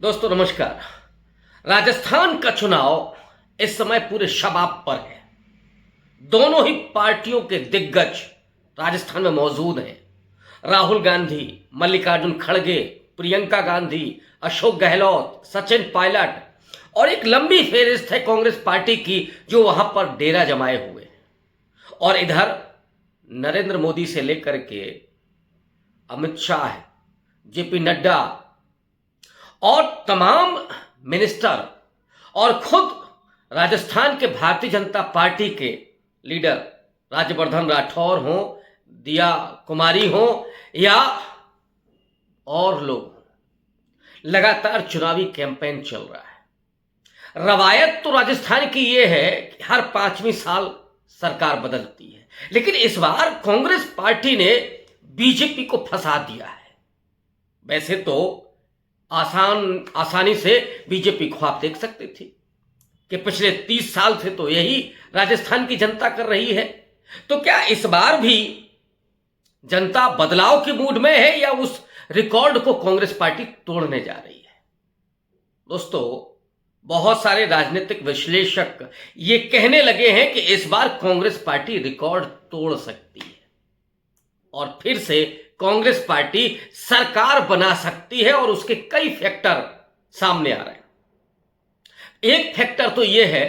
दोस्तों नमस्कार। राजस्थान का चुनाव इस समय पूरे शबाब पर है। दोनों ही पार्टियों के दिग्गज राजस्थान में मौजूद हैं। राहुल गांधी, मल्लिकार्जुन खड़गे, प्रियंका गांधी, अशोक गहलोत, सचिन पायलट और एक लंबी फेहरिस्त है कांग्रेस पार्टी की जो वहां पर डेरा जमाए हुए हैं। और इधर नरेंद्र मोदी से लेकर के अमित शाह, जेपी नड्डा और तमाम मिनिस्टर और खुद राजस्थान के भारतीय जनता पार्टी के लीडर राज्यवर्धन राठौर हो, दिया कुमारी हो या और लोग, लगातार चुनावी कैंपेन चल रहा है। रवायत तो राजस्थान की यह है कि हर 5वीं साल सरकार बदलती है, लेकिन इस बार कांग्रेस पार्टी ने बीजेपी को फंसा दिया है। वैसे तो आसानी से बीजेपी ख्वाब देख सकती थी कि पिछले 30 साल से तो यही राजस्थान की जनता कर रही है। तो क्या इस बार भी जनता बदलाव के मूड में है या उस रिकॉर्ड को कांग्रेस पार्टी तोड़ने जा रही है? दोस्तों, बहुत सारे राजनीतिक विश्लेषक ये कहने लगे हैं कि इस बार कांग्रेस पार्टी रिकॉर्ड तोड़ सकती है और फिर से कांग्रेस पार्टी सरकार बना सकती है। और उसके कई फैक्टर सामने आ रहे हैं। एक फैक्टर तो यह है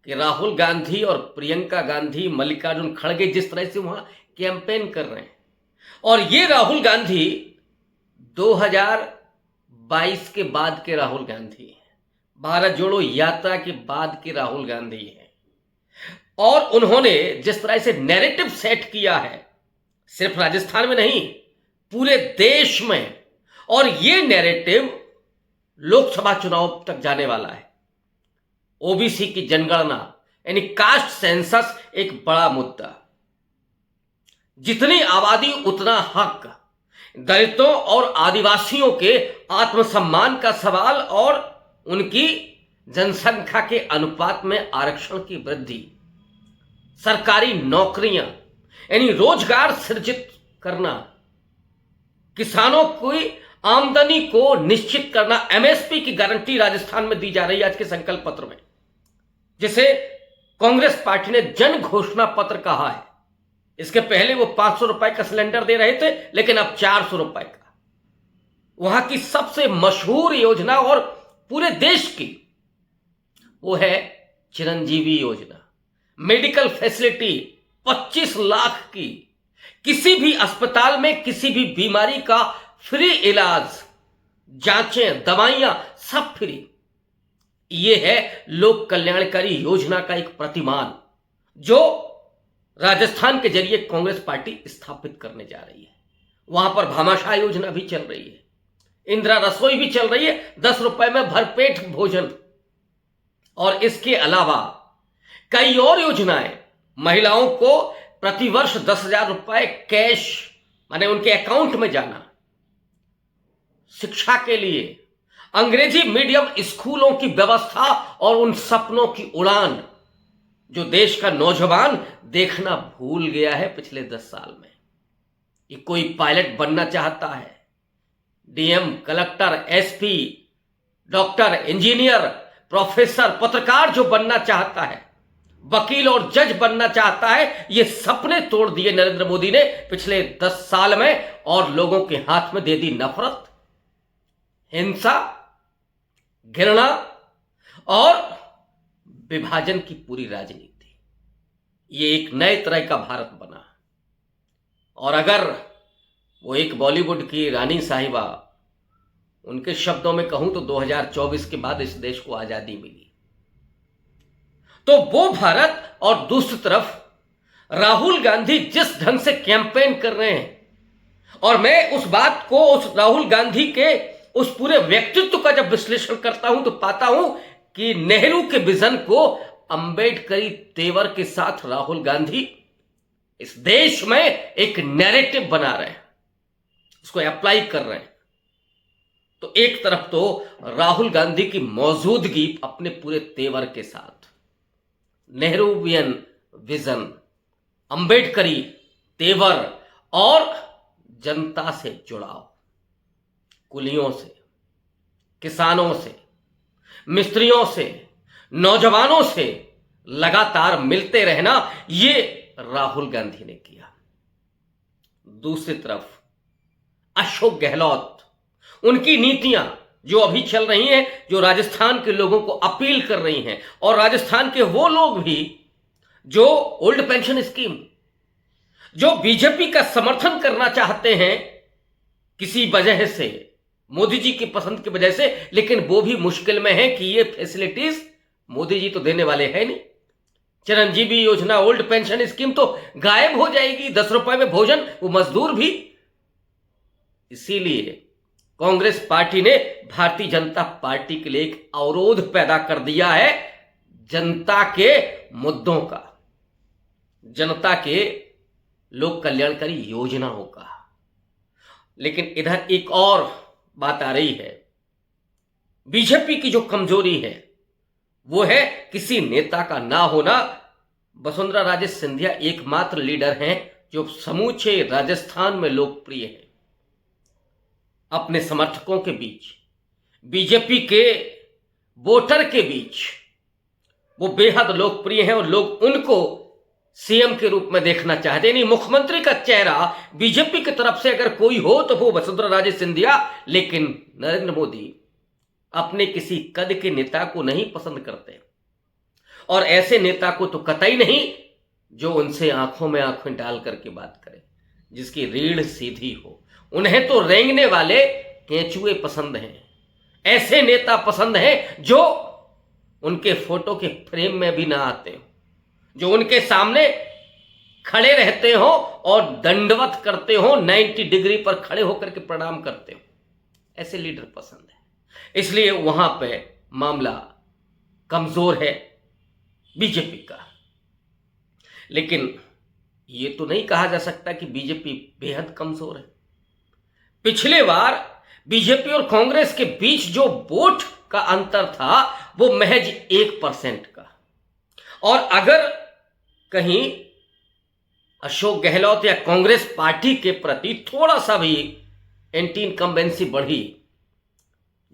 कि राहुल गांधी और प्रियंका गांधी, मल्लिकार्जुन खड़गे जिस तरह से वहां कैंपेन कर रहे हैं, और ये राहुल गांधी 2022 के बाद के राहुल गांधी हैं, भारत जोड़ो यात्रा के बाद के राहुल गांधी हैं। और उन्होंने जिस तरह से नैरेटिव सेट किया है, सिर्फ राजस्थान में नहीं पूरे देश में, और ये नैरेटिव लोकसभा चुनाव तक जाने वाला है। ओबीसी की जनगणना यानी कास्ट सेंसस एक बड़ा मुद्दा। जितनी आबादी उतना हक, दलितों और आदिवासियों के आत्मसम्मान का सवाल और उनकी जनसंख्या के अनुपात में आरक्षण की वृद्धि, सरकारी नौकरियां यानी रोजगार सृजित करना, किसानों की आमदनी को निश्चित करना, एमएसपी की गारंटी राजस्थान में दी जा रही है आज के संकल्प पत्र में, जिसे कांग्रेस पार्टी ने जन घोषणा पत्र कहा है। इसके पहले वो 500 रुपए का सिलेंडर दे रहे थे, लेकिन अब 400 रुपए का। वहां की सबसे मशहूर योजना और पूरे देश की वो है चिरंजीवी योजना। मेडिकल फैसिलिटी 25 लाख की, किसी भी अस्पताल में किसी भी बीमारी का फ्री इलाज, जांचें, दवाइयां सब फ्री। यह है लोक कल्याणकारी योजना का एक प्रतिमान जो राजस्थान के जरिए कांग्रेस पार्टी स्थापित करने जा रही है। वहां पर भामाशाह योजना भी चल रही है, इंदिरा रसोई भी चल रही है, 10 रुपए में भरपेट भोजन। और इसके अलावा कई और योजनाएं, महिलाओं को प्रतिवर्ष 10,000 रुपए कैश माने उनके अकाउंट में जाना, शिक्षा के लिए अंग्रेजी मीडियम स्कूलों की व्यवस्था और उन सपनों की उड़ान जो देश का नौजवान देखना भूल गया है पिछले 10 साल में। ये कोई पायलट बनना चाहता है, DM, collector, SP, doctor, engineer, professor, पत्रकार जो बनना चाहता है, वकील और जज बनना चाहता है, ये सपने तोड़ दिए नरेंद्र मोदी ने पिछले 10 साल में और लोगों के हाथ में दे दी नफरत, हिंसा, घृणा और विभाजन की पूरी राजनीति। ये एक नए तरह का भारत बना। और अगर वो एक बॉलीवुड की रानी साहिबा, उनके शब्दों में कहूं तो 2024 के बाद इस देश को आजादी मिली, तो वो भारत, और दूसरी तरफ राहुल गांधी जिस ढंग से कैंपेन कर रहे हैं, और मैं उस बात को, उस राहुल गांधी के उस पूरे व्यक्तित्व का जब विश्लेषण करता हूं तो पाता हूं कि नेहरू के विजन को अंबेडकरी तेवर के साथ राहुल गांधी इस देश में एक नैरेटिव बना रहे हैं, उसको अप्लाई कर रहे हैं। तो एक तरफ तो राहुल गांधी की मौजूदगी अपने पूरे तेवर के साथ, नेहरूवियन विजन, अंबेडकरी तेवर और जनता से जुड़ाव, कुलियों से, किसानों से, मिस्त्रियों से, नौजवानों से लगातार मिलते रहना, ये राहुल गांधी ने किया। दूसरी तरफ अशोक गहलोत, उनकी नीतियां जो अभी चल रही हैं, जो राजस्थान के लोगों को अपील कर रही हैं, और राजस्थान के वो लोग भी जो ओल्ड पेंशन स्कीम, जो बीजेपी का समर्थन करना चाहते हैं किसी वजह से, मोदी जी की पसंद की वजह से, लेकिन वो भी मुश्किल में है कि ये फैसिलिटीज मोदी जी तो देने वाले हैं नहीं। चिरंजीवी योजना, ओल्ड पेंशन स्कीम तो गायब हो जाएगी, 10 रुपए में भोजन, वो मजदूर भी। इसीलिए कांग्रेस पार्टी ने भारतीय जनता पार्टी के लिए एक अवरोध पैदा कर दिया है जनता के मुद्दों का, जनता के लोक कल्याणकारी योजनाओं का। लेकिन इधर एक और बात आ रही है, बीजेपी की जो कमजोरी है वो है किसी नेता का ना होना। वसुंधरा राजे सिंधिया एकमात्र लीडर हैं जो समूचे राजस्थान में लोकप्रिय है। अपने समर्थकों के बीच, बीजेपी के वोटर के बीच वो बेहद लोकप्रिय हैं और लोग उनको सीएम के रूप में देखना चाहते। नहीं, मुख्यमंत्री का चेहरा बीजेपी की तरफ से अगर कोई हो तो वो वसुंधरा राजे सिंधिया। लेकिन नरेंद्र मोदी अपने किसी कद के नेता को नहीं पसंद करते, और ऐसे नेता को तो कतई नहीं जो उनसे आंखों में आंखें डाल करके बात करे, जिसकी रीढ़ सीधी हो। उन्हें तो रेंगने वाले केंचुए पसंद हैं, ऐसे नेता पसंद हैं जो उनके फोटो के फ्रेम में भी ना आते हो, जो उनके सामने खड़े रहते हो और दंडवत करते हो, 90 डिग्री पर खड़े होकर के प्रणाम करते हो। ऐसे लीडर पसंद है, इसलिए वहां पे मामला कमजोर है बीजेपी का। लेकिन ये तो नहीं कहा जा सकता कि बीजेपी बेहद कमजोर है। पिछले बार बीजेपी और कांग्रेस के बीच जो वोट का अंतर था वो महज 1% का, और अगर कहीं अशोक गहलोत या कांग्रेस पार्टी के प्रति थोड़ा सा भी एंटी इनकम्बेंसी बढ़ी,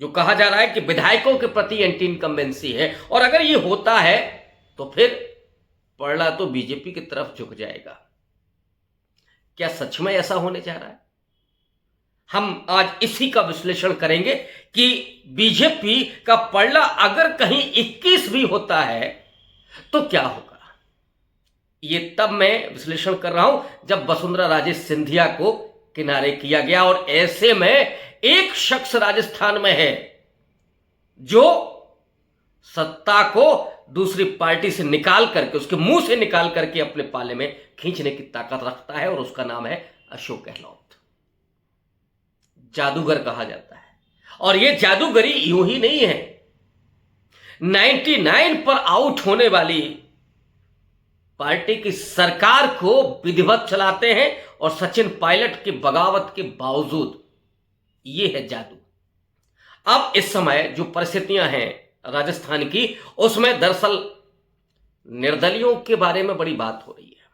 जो कहा जा रहा है कि विधायकों के प्रति एंटी इनकम्बेंसी है, और अगर ये होता है तो फिर पड़ला तो बीजेपी की तरफ झुक जाएगा। क्या सच में ऐसा होने जा रहा है? हम आज इसी का विश्लेषण करेंगे कि बीजेपी का पलड़ा अगर कहीं 21 भी होता है तो क्या होगा। ये तब मैं विश्लेषण कर रहा हूं जब वसुंधरा राजे सिंधिया को किनारे किया गया, और ऐसे में एक शख्स राजस्थान में है जो सत्ता को दूसरी पार्टी से निकाल करके, उसके मुंह से निकाल करके अपने पाले में खींचने की ताकत रखता है, और उसका नाम है अशोक गहलोत। जादूगर कहा जाता है, और यह जादूगरी यूं ही नहीं है। 99 पर आउट होने वाली पार्टी की सरकार को विधिवत चलाते हैं, और सचिन पायलट की बगावत के बावजूद यह है जादू। अब इस समय जो परिस्थितियां हैं राजस्थान की, उसमें दरअसल निर्दलियों के बारे में बड़ी बात हो रही है,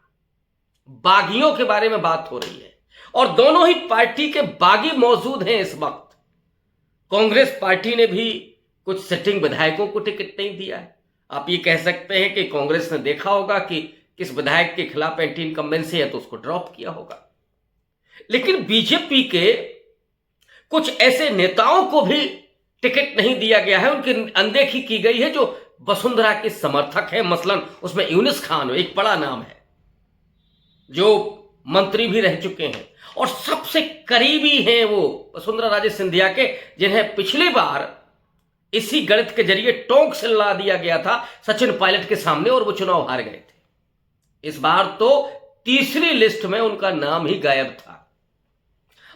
बागियों के बारे में बात हो रही है, और दोनों ही पार्टी के बागी मौजूद हैं इस वक्त। कांग्रेस पार्टी ने भी कुछ सिटिंग विधायकों को टिकट नहीं दिया है। आप ये कह सकते हैं कि कांग्रेस ने देखा होगा कि किस विधायक के खिलाफ एंटी इनकम्बेंसी है तो उसको ड्रॉप किया होगा। लेकिन बीजेपी के कुछ ऐसे नेताओं को भी टिकट नहीं दिया गया है, उनकी अनदेखी की गई है जो वसुंधरा के समर्थक है। मसलन उसमें यूनिस खान एक बड़ा नाम है, जो मंत्री भी रह चुके हैं और सबसे करीबी हैं वो वसुंधरा राजे सिंधिया के, जिन्हें पिछली बार इसी गणित के जरिए टोंक से ला दिया गया था सचिन पायलट के सामने, और वो चुनाव हार गए थे। इस बार तो तीसरी लिस्ट में उनका नाम ही गायब था,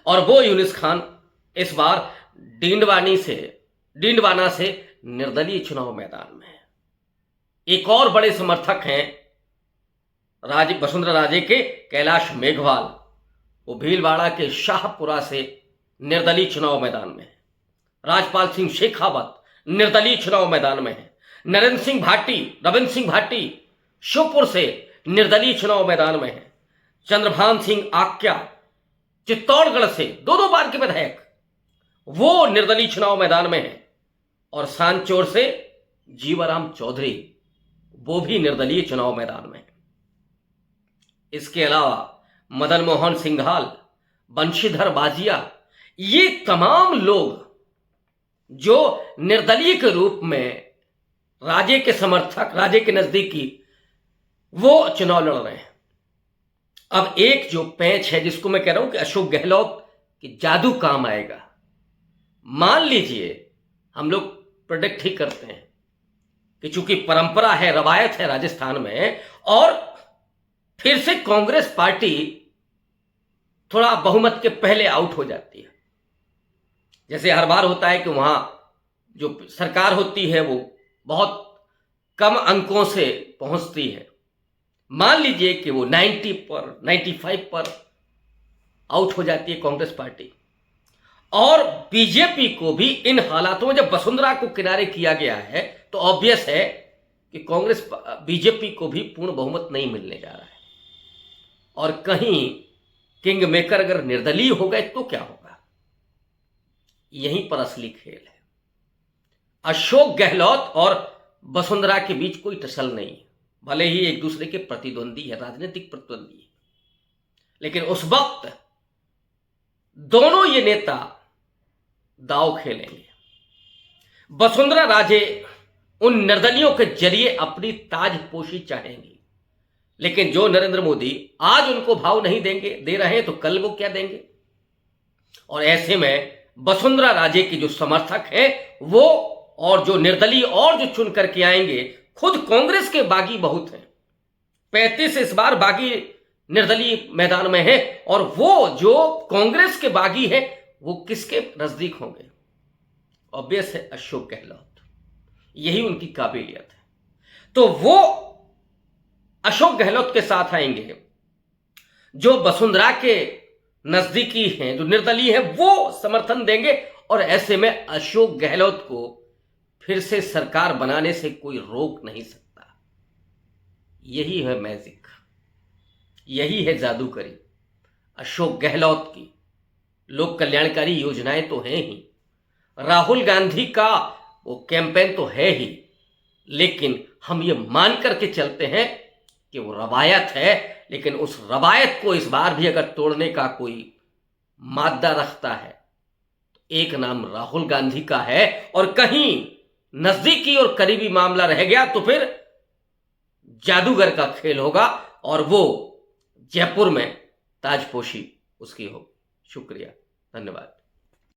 और वो यूनिस खान इस बार डींडवाना से निर्दलीय चुनाव मैदान में है। एक और बड़े समर्थक हैं वसुंधरा राजे के, कैलाश मेघवाल, वो भीलवाड़ा के शाहपुरा से निर्दलीय चुनाव मैदान में है। राजपाल सिंह शेखावत निर्दलीय चुनाव मैदान में है। रविंद्र सिंह भाटी श्योपुर से निर्दलीय चुनाव मैदान में है। चंद्रभान सिंह आक्या चित्तौड़गढ़ से 2 बार के विधायक, वो निर्दलीय चुनाव मैदान में है। और सांचौर से जीवाराम चौधरी, वो भी निर्दलीय चुनाव मैदान में है। इसके अलावा मदन मोहन सिंघाल, बंशीधर बाजिया, ये तमाम लोग जो निर्दलीय के रूप में राजे के समर्थक, राजे के नजदीकी, वो चुनाव लड़ रहे हैं। अब एक जो पैंच है जिसको मैं कह रहा हूं कि अशोक गहलोत की जादू काम आएगा। मान लीजिए, हम लोग प्रोडिक्ट ही करते हैं कि चूंकि परंपरा है, रवायत है राजस्थान में, और फिर से कांग्रेस पार्टी थोड़ा बहुमत के पहले आउट हो जाती है। जैसे हर बार होता है कि वहां जो सरकार होती है वो बहुत कम अंकों से पहुंचती है। मान लीजिए कि वो 90 पर, 95 पर आउट हो जाती है कांग्रेस पार्टी, और बीजेपी को भी इन हालातों में जब वसुंधरा को किनारे किया गया है तो ऑब्वियस है कि कांग्रेस, बीजेपी को भी पूर्ण बहुमत नहीं मिलने जा रहा है। और कहीं किंग मेकर अगर निर्दलीय हो गए तो क्या होगा? यहीं पर असली खेल है। अशोक गहलोत और वसुंधरा के बीच कोई टसल नहीं है, भले ही एक दूसरे के प्रतिद्वंदी है, राजनीतिक प्रतिद्वंदी है, लेकिन उस वक्त दोनों ये नेता दांव खेलेंगे। वसुंधरा राजे उन निर्दलियों के जरिए अपनी ताजपोशी चाहेंगी, लेकिन जो नरेंद्र मोदी आज उनको भाव नहीं देंगे, दे रहे हैं, तो कल वो क्या देंगे? और ऐसे में वसुंधरा राजे के जो समर्थक हैं वो, और जो निर्दलीय और जो चुन करके आएंगे, खुद कांग्रेस के बागी बहुत हैं। 35 इस बार बागी निर्दलीय मैदान में है, और वो जो कांग्रेस के बागी है वो किसके नजदीक होंगे? ऑब्वियस है अशोक गहलोत, यही उनकी काबिलियत है। तो वो अशोक गहलोत के साथ आएंगे। जो वसुंधरा के नजदीकी हैं, जो निर्दलीय हैं, वो समर्थन देंगे, और ऐसे में अशोक गहलोत को फिर से सरकार बनाने से कोई रोक नहीं सकता। यही है मैजिक, यही है जादूगरी अशोक गहलोत की। लोक कल्याणकारी योजनाएं तो हैं ही, राहुल गांधी का वो कैंपेन तो है ही, लेकिन हम ये मान करके चलते हैं कि वो रवायत है, लेकिन उस रवायत को इस बार भी अगर तोड़ने का कोई मादा रखता है तो एक नाम राहुल गांधी का है। और कहीं नजदीकी और करीबी मामला रह गया तो फिर जादूगर का खेल होगा, और वो जयपुर में ताजपोशी उसकी होगी। शुक्रिया, धन्यवाद।